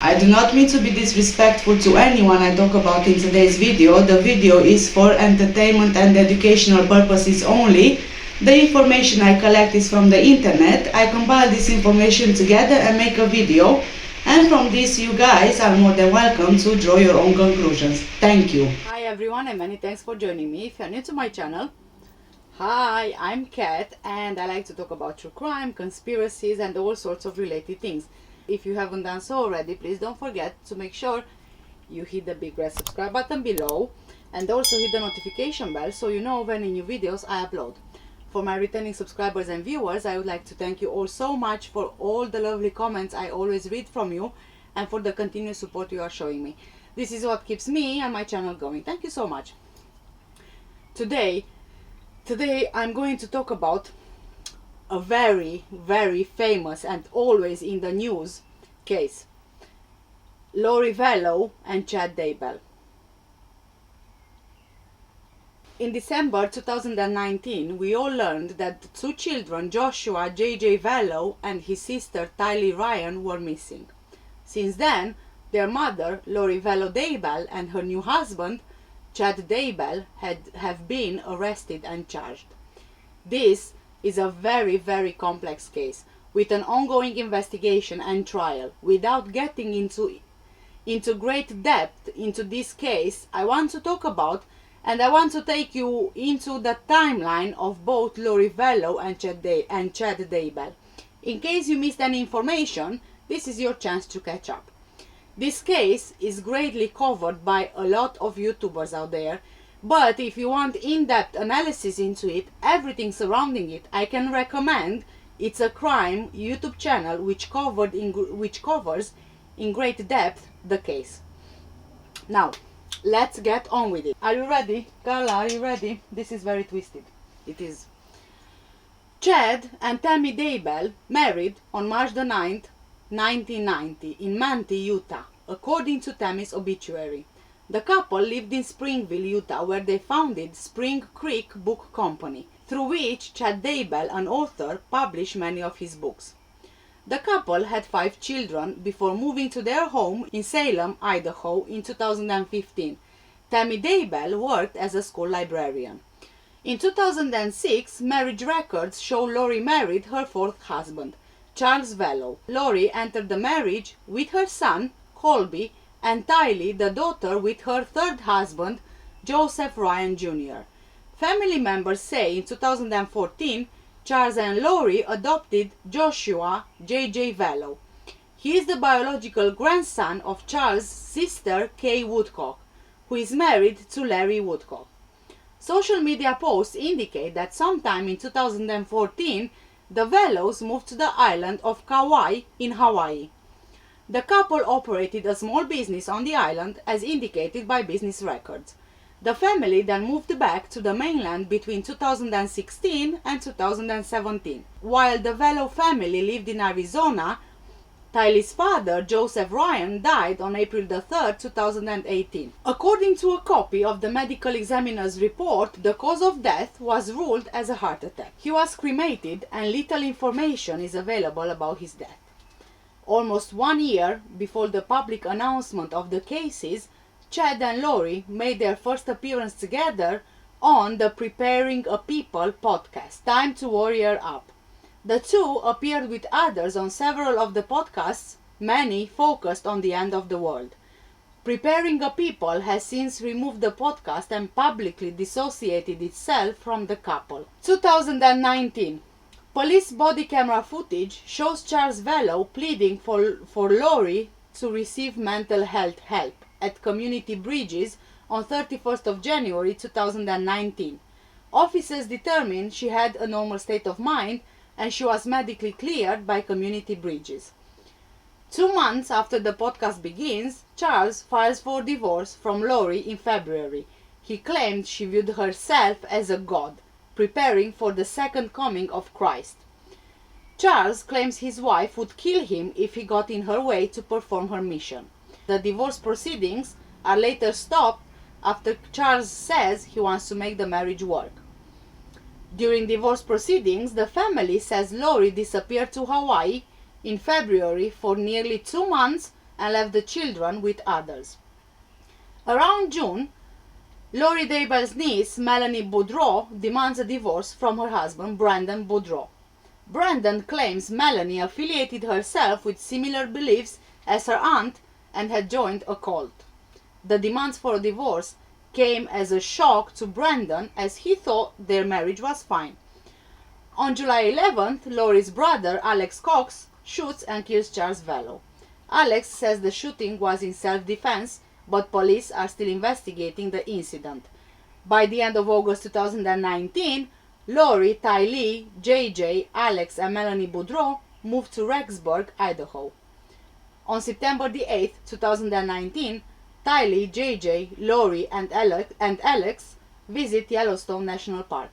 I do not mean to be disrespectful to anyone I talk about in today's video. The video is for entertainment and educational purposes only. The information I collect is from the internet. I compile this information together and make a video. And from this, you guys are more than welcome to draw your own conclusions. Thank you. Hi everyone, and many thanks for joining me. If you're new to my channel, hi, I'm Kat and I like to talk about true crime, conspiracies and all sorts of related things. If you haven't done so already, please don't forget to make sure you hit the big red subscribe button below and also hit the notification bell so you know when new videos I upload. For my returning subscribers and viewers, I would like to thank you all so much for all the lovely comments I always read from you and for the continuous support you are showing me. This is what keeps me and my channel going. Thank you so much. Today I'm going to talk about a very, very famous and always in the news case. Lori Vallow and Chad Daybell. In December 2019, we all learned that two children, Joshua J.J. Vallow and his sister Tylee Ryan, were missing. Since then, their mother, Lori Vallow Daybell, and her new husband, Chad Daybell, have been arrested and charged. This is a very, very complex case with an ongoing investigation and trial. Without getting into great depth into this case, I want to talk about and I want to take you into the timeline of both Lori Vallow and Chad Daybell. In case you missed any information, this is your chance to catch up. This case is greatly covered by a lot of YouTubers out there, but if you want in-depth analysis into it, everything surrounding it, I can recommend It's a Crime YouTube channel which covers in great depth the case. Now, let's get on with it. Are you ready? Carla, are you ready? This is very twisted. It is. Chad and Tammy Daybell married on March the 9th, 1990 in Manti, Utah, according to Tammy's obituary. The couple lived in Springville, Utah, where they founded Spring Creek Book Company, through which Chad Daybell, an author, published many of his books. The couple had 5 children before moving to their home in Salem, Idaho in 2015. Tammy Daybell worked as a school librarian. In 2006, marriage records show Lori married her 4th husband, Charles Vallow. Lori entered the marriage with her son, Colby, and Tylee, the daughter, with her 3rd husband, Joseph Ryan Jr. Family members say in 2014, Charles and Lori adopted Joshua J.J. Vallow. He is the biological grandson of Charles' sister Kay Woodcock, who is married to Larry Woodcock. Social media posts indicate that sometime in 2014, the Vallows moved to the island of Kauai in Hawaii. The couple operated a small business on the island as indicated by business records. The family then moved back to the mainland between 2016 and 2017. While the Vallow family lived in Arizona, Tylee's father, Joseph Ryan, died on April 3, 2018. According to a copy of the medical examiner's report, the cause of death was ruled as a heart attack. He was cremated and little information is available about his death. Almost 1 year before the public announcement of the cases, Chad and Lori made their first appearance together on the Preparing a People podcast, Time to Warrior Up. The two appeared with others on several of the podcasts, many focused on the end of the world. Preparing a People has since removed the podcast and publicly dissociated itself from the couple. 2019. Police body camera footage shows Charles Vallow pleading for Lori to receive mental health help at Community Bridges on 31st of January 2019. Officers determined she had a normal state of mind and she was medically cleared by Community Bridges. 2 months after the podcast begins, Charles files for divorce from Lori in February. He claimed she viewed herself as a god, preparing for the second coming of Christ. Charles claims his wife would kill him if he got in her way to perform her mission. The divorce proceedings are later stopped after Charles says he wants to make the marriage work. During divorce proceedings, the family says Lori disappeared to Hawaii in February for nearly 2 months and left the children with others. Around June, Laurie Daybell's niece, Melanie Boudreau, demands a divorce from her husband, Brandon Boudreau. Brandon claims Melanie affiliated herself with similar beliefs as her aunt and had joined a cult. The demands for a divorce came as a shock to Brandon, as he thought their marriage was fine. On July 11th, Laurie's brother, Alex Cox, shoots and kills Charles Vallow. Alex says the shooting was in self-defense, but police are still investigating the incident. By the end of August 2019, Laurie, Tylee, JJ, Alex and Melanie Boudreau moved to Rexburg, Idaho. On September 8, 2019, Tylee, JJ, Laurie and Alex visit Yellowstone National Park.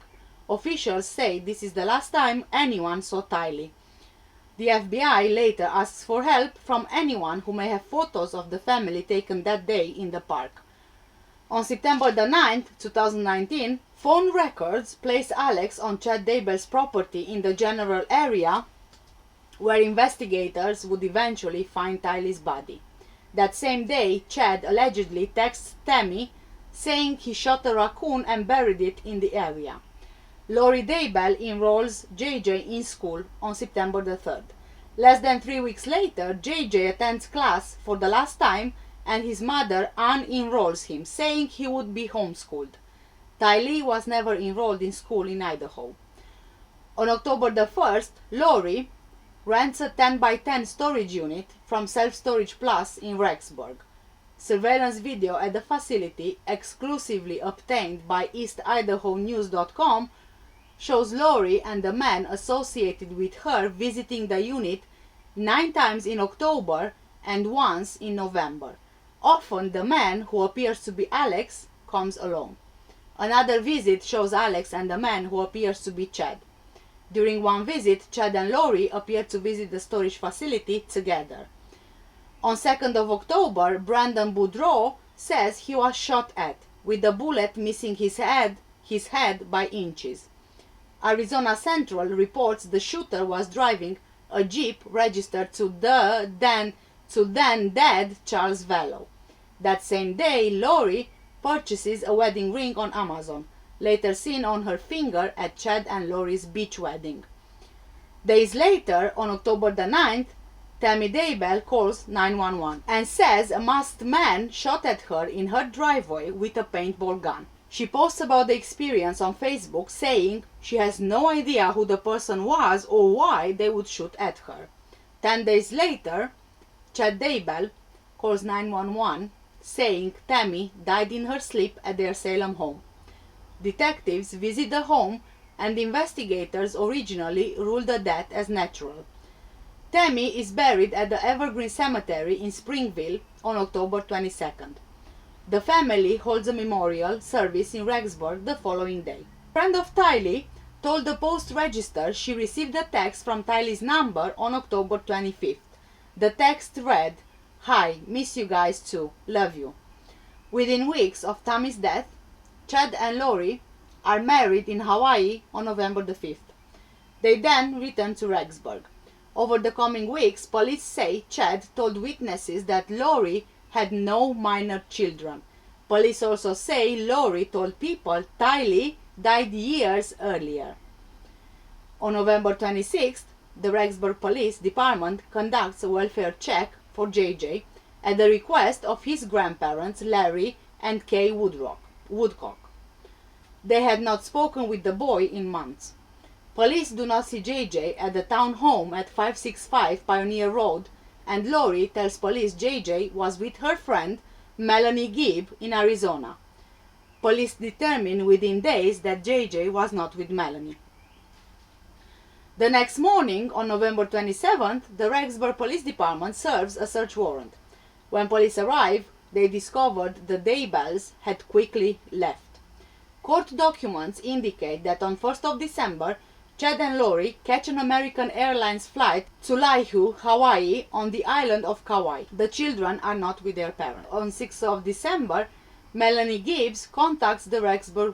Officials say this is the last time anyone saw Tylee. The FBI later asks for help from anyone who may have photos of the family taken that day in the park. On September 9, 2019, phone records place Alex on Chad Daybell's property in the general area where investigators would eventually find Tylee's body. That same day, Chad allegedly texts Tammy saying he shot a raccoon and buried it in the area. Laurie Daybell enrolls JJ in school on September the 3rd. Less than 3 weeks later, JJ attends class for the last time and his mother unenrolls him, saying he would be homeschooled. Tylee was never enrolled in school in Idaho. On October the 1st, Laurie rents a 10 by 10 storage unit from Self Storage Plus in Rexburg. Surveillance video at the facility, exclusively obtained by EastIdahoNews.com, shows Laurie and the man associated with her visiting the unit 9 times in October and once in November. Often the man, who appears to be Alex, comes alone. Another visit shows Alex and the man, who appears to be Chad. During one visit, Chad and Laurie appear to visit the storage facility together. On 2nd of October, Brandon Boudreau says he was shot at, with the bullet missing his head by inches. Arizona Central reports the shooter was driving a Jeep registered to then dead Charles Vallow. That same day, Laurie purchases a wedding ring on Amazon, later seen on her finger at Chad and Laurie's beach wedding. Days later, on October the 9th, Tammy Daybell calls 911 and says a masked man shot at her in her driveway with a paintball gun. She posts about the experience on Facebook, saying she has no idea who the person was or why they would shoot at her. 10 days later, Chad Daybell calls 911 saying Tammy died in her sleep at their Salem home. Detectives visit the home and investigators originally ruled the death as natural. Tammy is buried at the Evergreen Cemetery in Springville on October 22nd. The family holds a memorial service in Rexburg the following day. A friend of Tylee told the Post Register she received a text from Tylee's number on October 25th. The text read, "Hi, miss you guys too, love you." Within weeks of Tammy's death, Chad and Laurie are married in Hawaii on November the 5th. They then return to Rexburg. Over the coming weeks, police say Chad told witnesses that Laurie had no minor children. Police also say Laurie told people Tylee died years earlier. On November 26th, the Rexburg Police Department conducts a welfare check for JJ at the request of his grandparents Larry and Kay Woodcock. They had not spoken with the boy in months. Police do not see JJ at the town home at 565 Pioneer Road, and Laurie tells police JJ was with her friend Melanie Gibb in Arizona. Police determine within days that JJ was not with Melanie. The next morning, on November 27th, the Rexburg Police Department serves a search warrant. When police arrive, they discovered the Daybells had quickly left. Court documents indicate that on 1st of December, Chad and Laurie catch an American Airlines flight to Laihu, Hawaii, on the island of Kauai. The children are not with their parents. On 6th of December, Melanie Gibbs contacts the Rexburg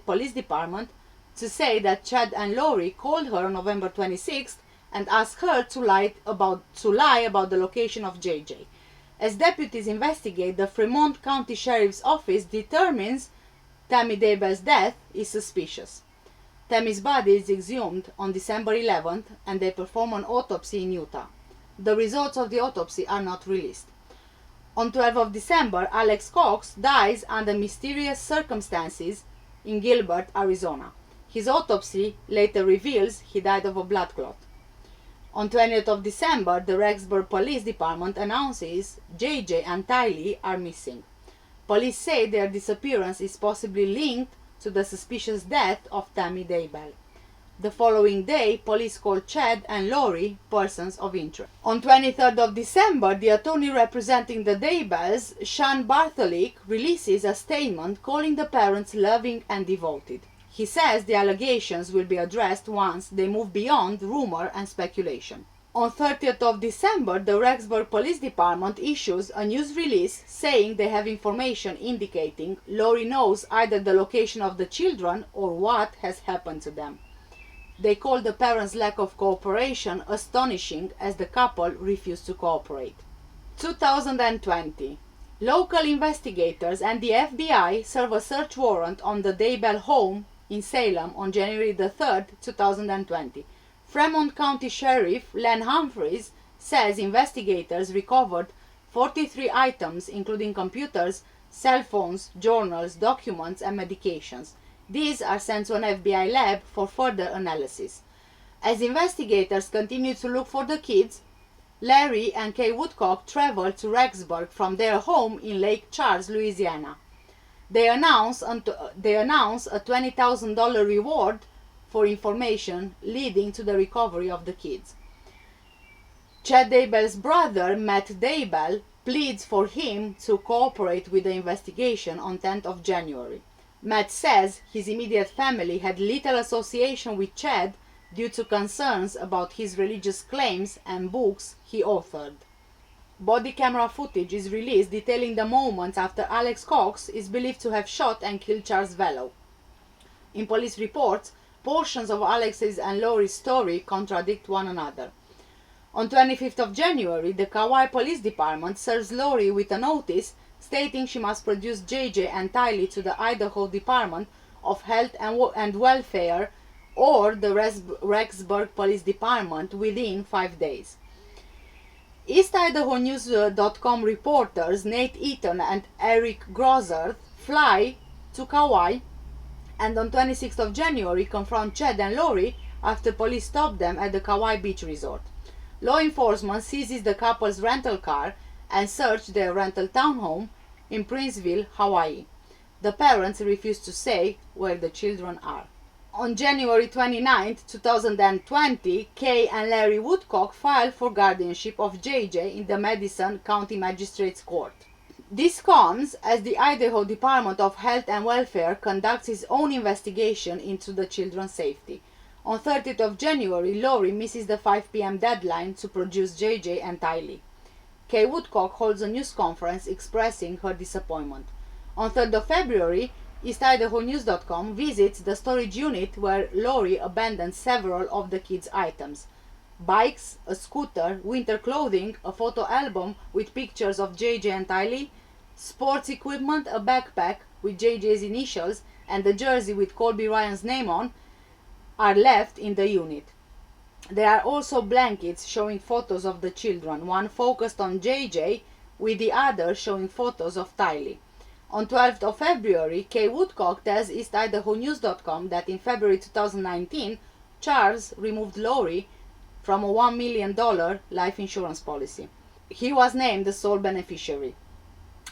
Police Department to say that Chad and Laurie called her on November 26th and asked her to lie about the location of JJ. As deputies investigate, the Fremont County Sheriff's Office determines Tammy Daybell's death is suspicious. Tammy's body is exhumed on December 11th and they perform an autopsy in Utah. The results of the autopsy are not released. On 12th of December, Alex Cox dies under mysterious circumstances in Gilbert, Arizona. His autopsy later reveals he died of a blood clot. On 20th of December, the Rexburg Police Department announces JJ and Tylee are missing. Police say their disappearance is possibly linked to the suspicious death of Tammy Daybell. The following day, police called Chad and Lori persons of interest. On 23rd of December, the attorney representing the Daybells, Sean Bartholic, releases a statement calling the parents loving and devoted. He says the allegations will be addressed once they move beyond rumor and speculation. On 30th of December, the Rexburg Police Department issues a news release saying they have information indicating Lori knows either the location of the children or what has happened to them. They call the parents' lack of cooperation astonishing as the couple refused to cooperate. 2020. Local investigators and the FBI serve a search warrant on the Daybell home in Salem on January the 3rd, 2020. Fremont County Sheriff Len Humphreys says investigators recovered 43 items including computers, cell phones, journals, documents and medications. These are sent to an FBI lab for further analysis. As investigators continue to look for the kids, Larry and Kay Woodcock traveled to Rexburg from their home in Lake Charles, Louisiana. They announce a $20,000 reward for information leading to the recovery of the kids. Chad Daybell's brother, Matt Daybell, pleads for him to cooperate with the investigation on 10th of January. Matt says his immediate family had little association with Chad due to concerns about his religious claims and books he authored. Body camera footage is released detailing the moments after Alex Cox is believed to have shot and killed Charles Vallow. In police reports, portions of Alex's and Lori's story contradict one another. On 25th of January, the Kauai Police Department serves Lori with a notice stating she must produce JJ and Tylee to the Idaho Department of Health and Welfare or the Rexburg Police Department within 5 days. EastIdahoNews.com reporters Nate Eaton and Eric Grosser fly to Kauai and on 26th of January confront Chad and Lori after police stop them at the Kauai Beach Resort. Law enforcement seizes the couple's rental car and search their rental townhome in Princeville, Hawaii. The parents refuse to say where the children are. On January 29, 2020, Kay and Larry Woodcock filed for guardianship of JJ in the Madison County Magistrates Court. This comes as the Idaho Department of Health and Welfare conducts its own investigation into the children's safety. On 30th of January, Lori misses the 5 p.m. deadline to produce JJ and Tylee. Kay Woodcock holds a news conference expressing her disappointment. On 3rd of February, EastIdahoNews.com visits the storage unit where Lori abandoned several of the kids' items. Bikes, a scooter, winter clothing, a photo album with pictures of JJ and Tylee, sports equipment, a backpack with JJ's initials and a jersey with Colby Ryan's name on are left in the unit. There are also blankets showing photos of the children, one focused on JJ with the other showing photos of Tylee. On 12th of February, Kay Woodcock tells EastIdahoNews.com that in February 2019, Charles removed Lori from a $1 million life insurance policy. He was named the sole beneficiary.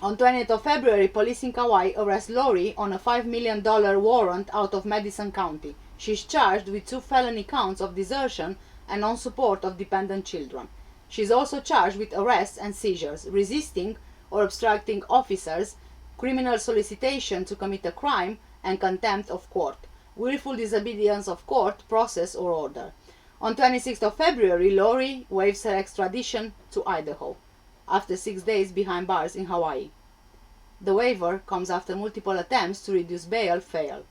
On 20th of February, police in Kauai arrest Lori on a $5 million warrant out of Madison County. She is charged with 2 felony counts of desertion and non-support of dependent children. She is also charged with arrests and seizures, resisting or obstructing officers, criminal solicitation to commit a crime, and contempt of court, willful disobedience of court, process or order. On 26th of February, Lori waives her extradition to Idaho after 6 days behind bars in Hawaii. The waiver comes after multiple attempts to reduce bail fail.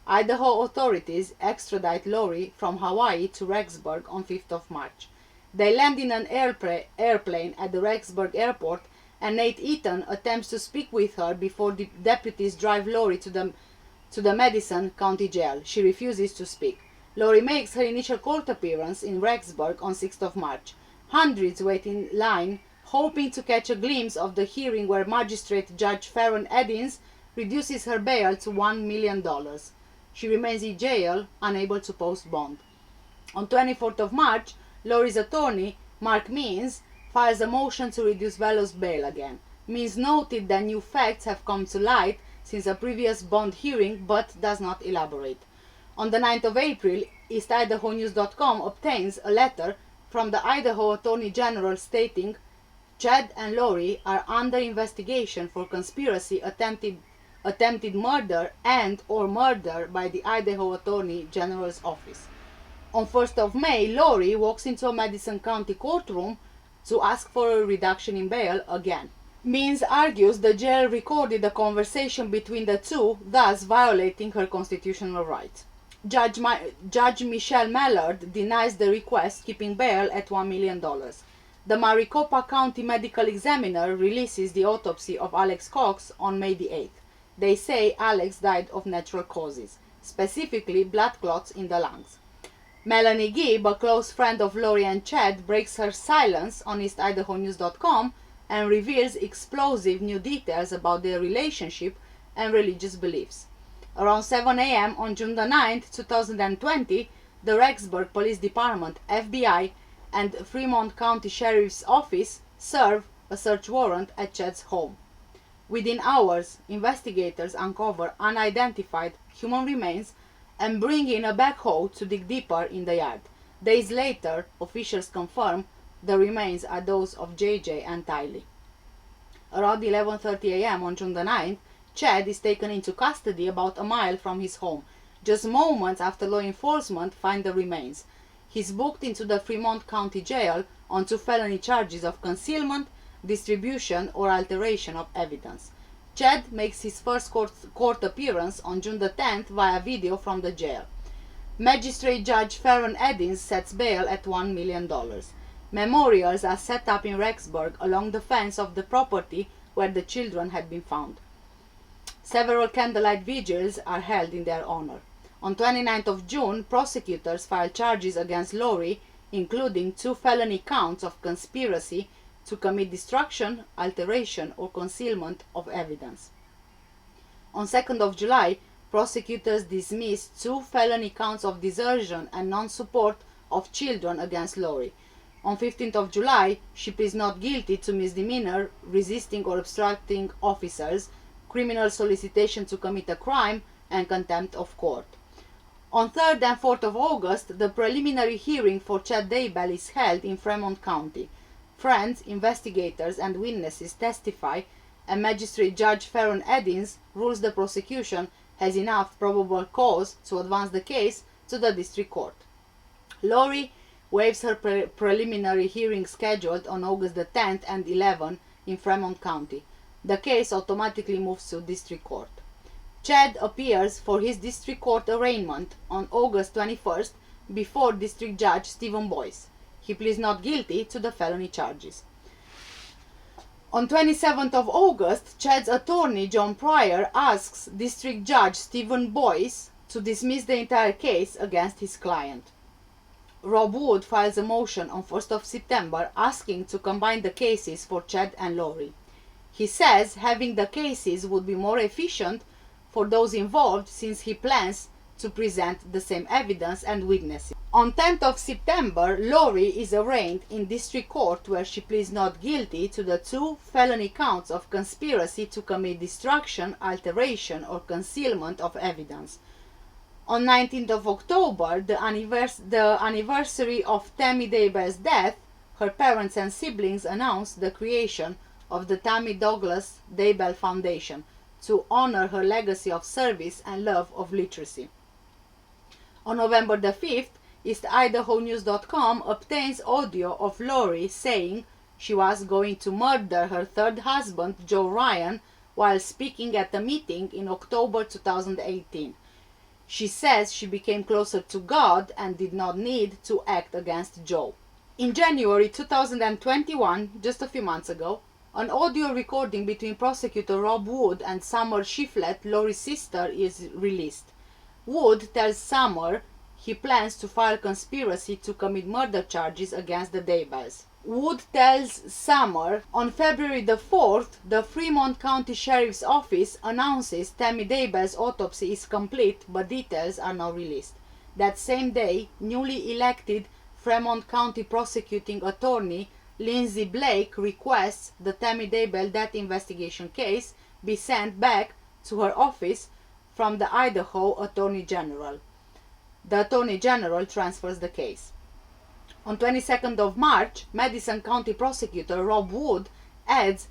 Idaho authorities extradite Lori from Hawaii to Rexburg on 5th of March. They land in an airplane at the Rexburg airport and Nate Eaton attempts to speak with her before the deputies drive Lori to the Madison County Jail. She refuses to speak. Lori makes her initial court appearance in Rexburg on 6th of March. Hundreds wait in line, hoping to catch a glimpse of the hearing where Magistrate Judge Farron Eddins reduces her bail to $1 million. She remains in jail, unable to post bond. On 24th of March, Lori's attorney, Mark Means, files a motion to reduce Vallow's bail again. Means noted that new facts have come to light since a previous bond hearing, but does not elaborate. On the 9th of April, EastIdahoNews.com obtains a letter from the Idaho Attorney General stating Chad and Lori are under investigation for conspiracy, attempted murder and or murder by the Idaho Attorney General's office. On 1st of May, Lori walks into a Madison County courtroom to ask for a reduction in bail again. Means argues the jail recorded a conversation between the two, thus violating her constitutional rights. Judge Michelle Mallard denies the request, keeping bail at $1 million. The Maricopa County Medical Examiner releases the autopsy of Alex Cox on May the 8th. They say Alex died of natural causes, specifically blood clots in the lungs. Melanie Gibb, a close friend of Lori and Chad, breaks her silence on EastIdahoNews.com and reveals explosive new details about their relationship and religious beliefs. Around 7 a.m. on June the 9th, 2020, the Rexburg Police Department, FBI, and Fremont County Sheriff's Office serve a search warrant at Chad's home. Within hours, investigators uncover unidentified human remains and bring in a backhoe to dig deeper in the yard. Days later, officials confirm the remains are those of JJ and Tylee. Around 11:30 a.m. on June the 9th, Chad is taken into custody about a mile from his home, just moments after law enforcement find the remains. He's booked into the Fremont County Jail on 2 felony charges of concealment, distribution, or alteration of evidence. Chad makes his first court appearance on June the 10th via video from the jail. Magistrate Judge Farron Eddins sets bail at $1 million. Memorials are set up in Rexburg along the fence of the property where the children had been found. Several candlelight vigils are held in their honor. On 29th of June, prosecutors filed charges against Lori, including 2 felony counts of conspiracy to commit destruction, alteration, or concealment of evidence. On 2nd of July, prosecutors dismissed 2 felony counts of desertion and non-support of children against Lori. On 15th of July, she pleads not guilty to misdemeanor, resisting or obstructing officers, criminal solicitation to commit a crime, and contempt of court. On 3rd and 4th of August, the preliminary hearing for Chad Daybell is held in Fremont County. Friends, investigators, and witnesses testify, and Magistrate Judge Farron Eddins rules the prosecution has enough probable cause to advance the case to the district court. Lori waives her preliminary hearing scheduled on August the 10th and 11th in Fremont County. The case automatically moves to district court. Chad appears for his district court arraignment on August 21st before District Judge Stephen Boyce. He pleads not guilty to the felony charges. On 27th of August, Chad's attorney John Pryor asks District Judge Stephen Boyce to dismiss the entire case against his client. Rob Wood files a motion on 1st of September asking to combine the cases for Chad and Lori. He says having the cases would be more efficient for those involved since he plans to present the same evidence and witnesses. On 10th of September, Lori is arraigned in district court where she pleads not guilty to the 2 felony counts of conspiracy to commit destruction, alteration, or concealment of evidence. On 19th of October, the anniversary of Tammy Daybell's death, her parents and siblings announced the creation of the Tammy Douglas Daybell Foundation to honor her legacy of service and love of literacy. On November the 5th, EastIdahoNews.com obtains audio of Lori saying she was going to murder her 3rd husband, Joe Ryan, while speaking at a meeting in October 2018. She says she became closer to God and did not need to act against Joe. In January 2021, just a few months ago, An audio recording between prosecutor Rob Wood and Summer Shiflett, Lori's sister, is released. Wood tells Summer he plans to file conspiracy to commit murder charges against the Daybells. Wood tells Summer on February the 4th, the Fremont County Sheriff's Office announces Tammy Daybell's autopsy is complete, but details are not released. That same day, newly elected Fremont County Prosecuting Attorney Lindsay Blake requests the Tammy Daybell death investigation case be sent back to her office from the Idaho Attorney General. The Attorney General transfers the case. On 22nd of March, Madison County Prosecutor Rob Wood adds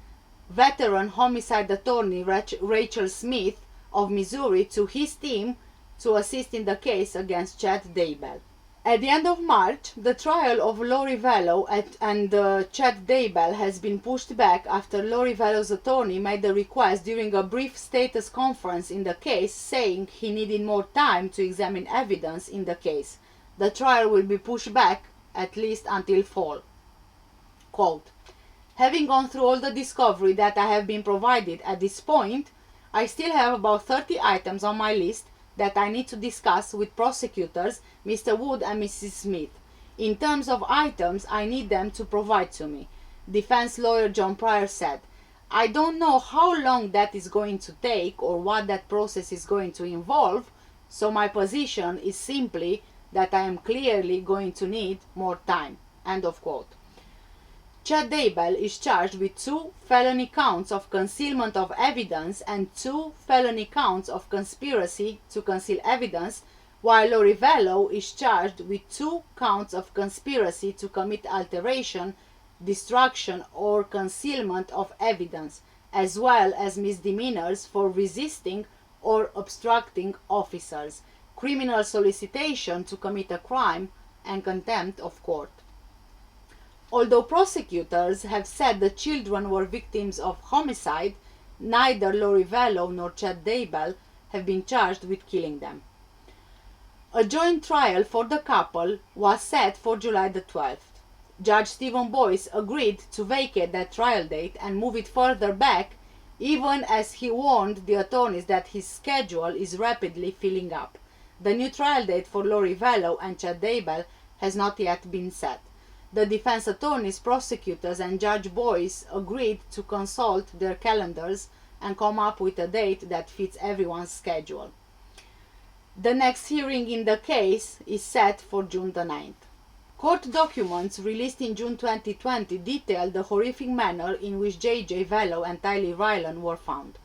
veteran homicide attorney Rachel Smith of Missouri to his team to assist in the case against Chad Daybell. At the end of March, the trial of Lori Vallow and Chad Daybell has been pushed back after Lori Vallow's attorney made a request during a brief status conference in the case, saying he needed more time to examine evidence in the case. The trial will be pushed back at least until fall. Quote, "Having gone through all the discovery that I have been provided at this point, I still have about 30 items on my list that I need to discuss with prosecutors Mr. Wood and Mrs. Smith. In terms of items, I need them to provide to me," defense lawyer John Pryor said. "I don't know how long that is going to take or what that process is going to involve, so my position is simply that I am clearly going to need more time." End of quote. Chad Daybell is charged with 2 felony counts of concealment of evidence and 2 felony counts of conspiracy to conceal evidence, while Lori Vallow is charged with 2 counts of conspiracy to commit alteration, destruction, or concealment of evidence, as well as misdemeanors for resisting or obstructing officers, criminal solicitation to commit a crime, and contempt of court. Although prosecutors have said the children were victims of homicide, neither Lori Vallow nor Chad Daybell have been charged with killing them. A joint trial for the couple was set for July the 12th. Judge Stephen Boyce agreed to vacate that trial date and move it further back, even as he warned the attorneys that his schedule is rapidly filling up. The new trial date for Lori Vallow and Chad Daybell has not yet been set. The defense attorneys, prosecutors, and Judge Boyce agreed to consult their calendars and come up with a date that fits everyone's schedule. The next hearing in the case is set for June the 9th. Court documents released in June 2020 detail the horrific manner in which J.J. Vallow and Tylee Ryan were found.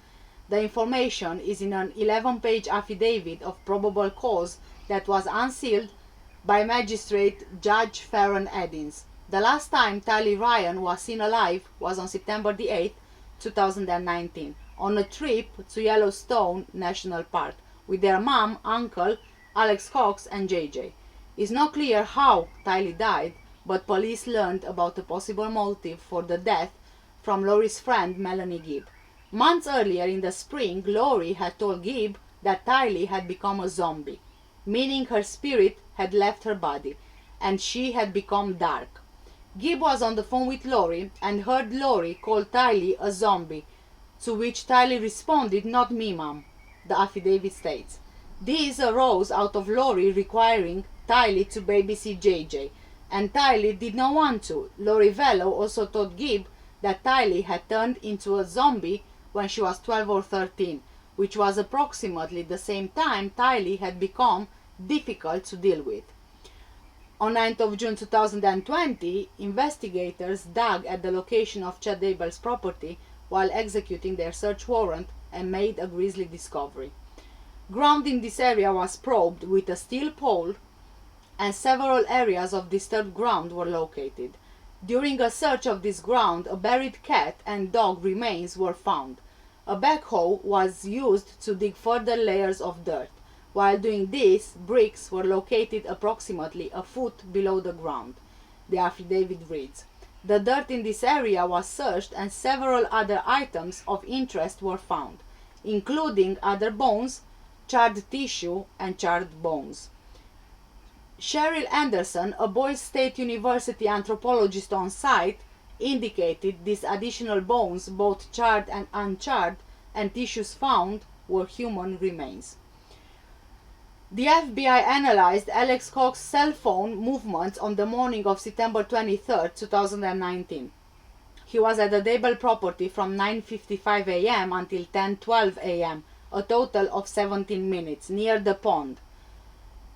The information is in an 11-page affidavit of probable cause that was unsealed by Magistrate Judge Farron Eddins. The last time Tylee Ryan was seen alive was on September the 8th, 2019, on a trip to Yellowstone National Park with their mom, uncle, Alex Cox, and JJ. It's not clear how Tylee died, but police learned about a possible motive for the death from Lori's friend Melanie Gibb. Months earlier in the spring, Lori had told Gibb that Tylee had become a zombie, meaning her spirit had left her body and she had become dark. Gibb was on the phone with Lori and heard Lori call Tylee a zombie, to which Tylee responded, "Not me, Mom," the affidavit states. This arose out of Lori requiring Tylee to babysit JJ, and Tylee did not want to. Lori Vallow also told Gibb that Tylee had turned into a zombie when she was 12 or 13, which was approximately the same time Tylee had become difficult to deal with. On 9th of June 2020, investigators dug at the location of Chad Daybell's property while executing their search warrant and made a grisly discovery. Ground in this area was probed with a steel pole, and several areas of disturbed ground were located. During a search of this ground, a buried cat and dog remains were found. A backhoe was used to dig further layers of dirt. While doing this, bricks were located approximately a foot below the ground. The affidavit reads, "The dirt in this area was searched and several other items of interest were found, including other bones, charred tissue, and charred bones." Cheryl Anderson, a Boise State University anthropologist on site, indicated these additional bones, both charred and uncharred, and tissues found were human remains. The FBI analyzed Alex Cox's cell phone movements on the morning of September 23, 2019. He was at the Daybell property from 9:55 a.m. until 10:12 a.m., a total of 17 minutes, near the pond.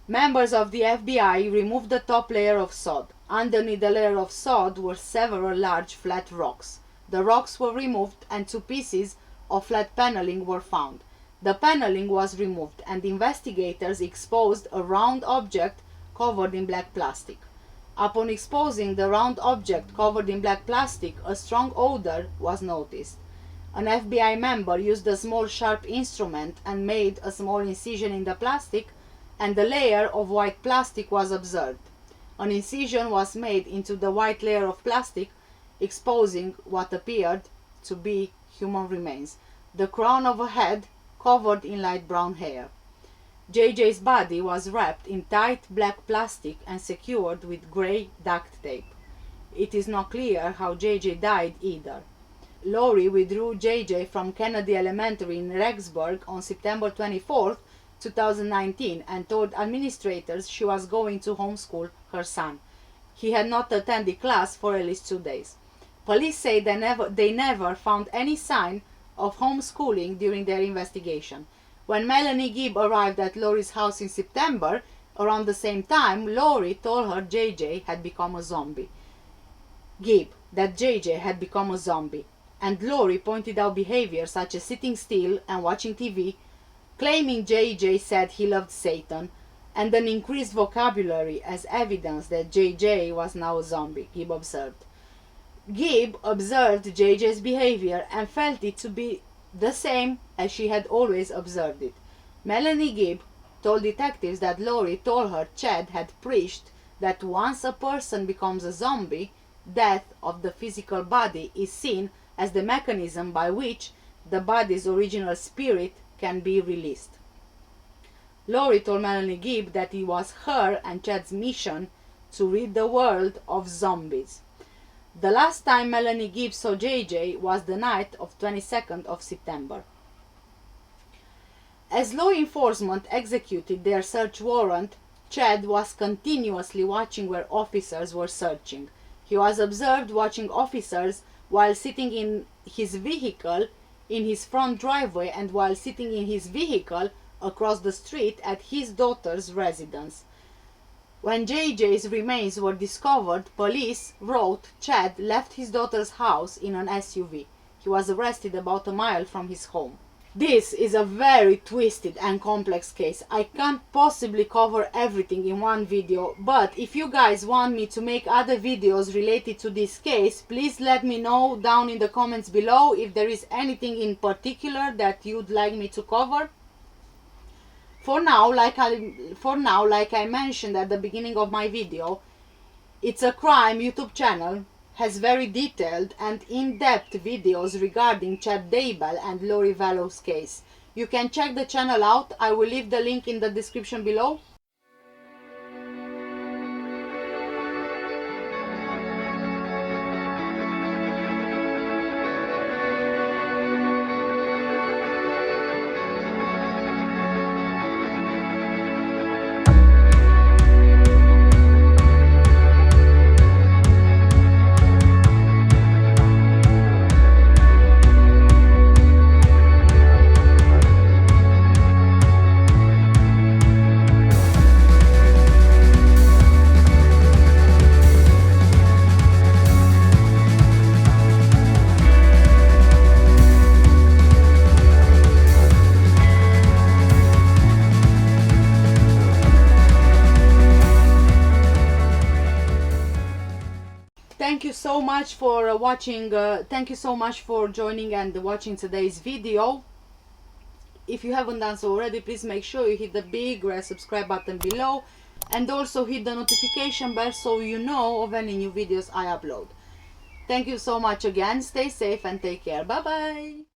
Members of the FBI removed the top layer of sod. Underneath the layer of sod were several large flat rocks. The rocks were removed and 2 pieces of flat paneling were found. The paneling was removed and investigators exposed a round object covered in black plastic. Upon exposing the round object covered in black plastic, a strong odor was noticed. An FBI member used a small sharp instrument and made a small incision in the plastic, and the layer of white plastic was observed. An incision was made into the white layer of plastic, exposing what appeared to be human remains. The crown of a head covered in light brown hair. JJ's body was wrapped in tight black plastic and secured with grey duct tape. It is not clear how JJ died either. Lori withdrew JJ from Kennedy Elementary in Rexburg on September 24, 2019, and told administrators she was going to homeschool her son. He had not attended class for at least 2 days. Police say they never found any sign of homeschooling during their investigation. When Melanie Gibb arrived at Lori's house in September, around the same time, Lori told her JJ had become a zombie. Gibb, that JJ had become a zombie, and Lori pointed out behavior such as sitting still and watching TV, claiming JJ said he loved Satan, and an increased vocabulary as evidence that JJ was now a zombie, Gibb observed. Gibb observed JJ's behavior and felt it to be the same as she had always observed it. Melanie Gibb told detectives that Lori told her Chad had preached that once a person becomes a zombie, death of the physical body is seen as the mechanism by which the body's original spirit can be released. Lori told Melanie Gibb that it was her and Chad's mission to rid the world of zombies. The last time Melanie Gibb saw JJ was the night of 22nd of September. As law enforcement executed their search warrant, Chad was continuously watching where officers were searching. He was observed watching officers while sitting in his vehicle in his front driveway and while sitting in his vehicle across the street at his daughter's residence. When JJ's remains were discovered, police wrote Chad left his daughter's house in an SUV. He was arrested about a mile from his home. This is a very twisted and complex case. I can't possibly cover everything in one video, but if you guys want me to make other videos related to this case, please let me know down in the comments below if there is anything in particular that you'd like me to cover. For now, like I mentioned at the beginning of my video, It's a Crime YouTube channel has very detailed and in-depth videos regarding Chad Daybell and Lori Vallow's case. You can check the channel out. I will leave the link in the description below. Thank you so much for watching. Thank you so much for joining and watching today's video. If you haven't done so already, please make sure you hit the big red subscribe button below and also hit the notification bell so you know of any new videos I upload. Thank you so much again. Stay safe and take care. Bye bye.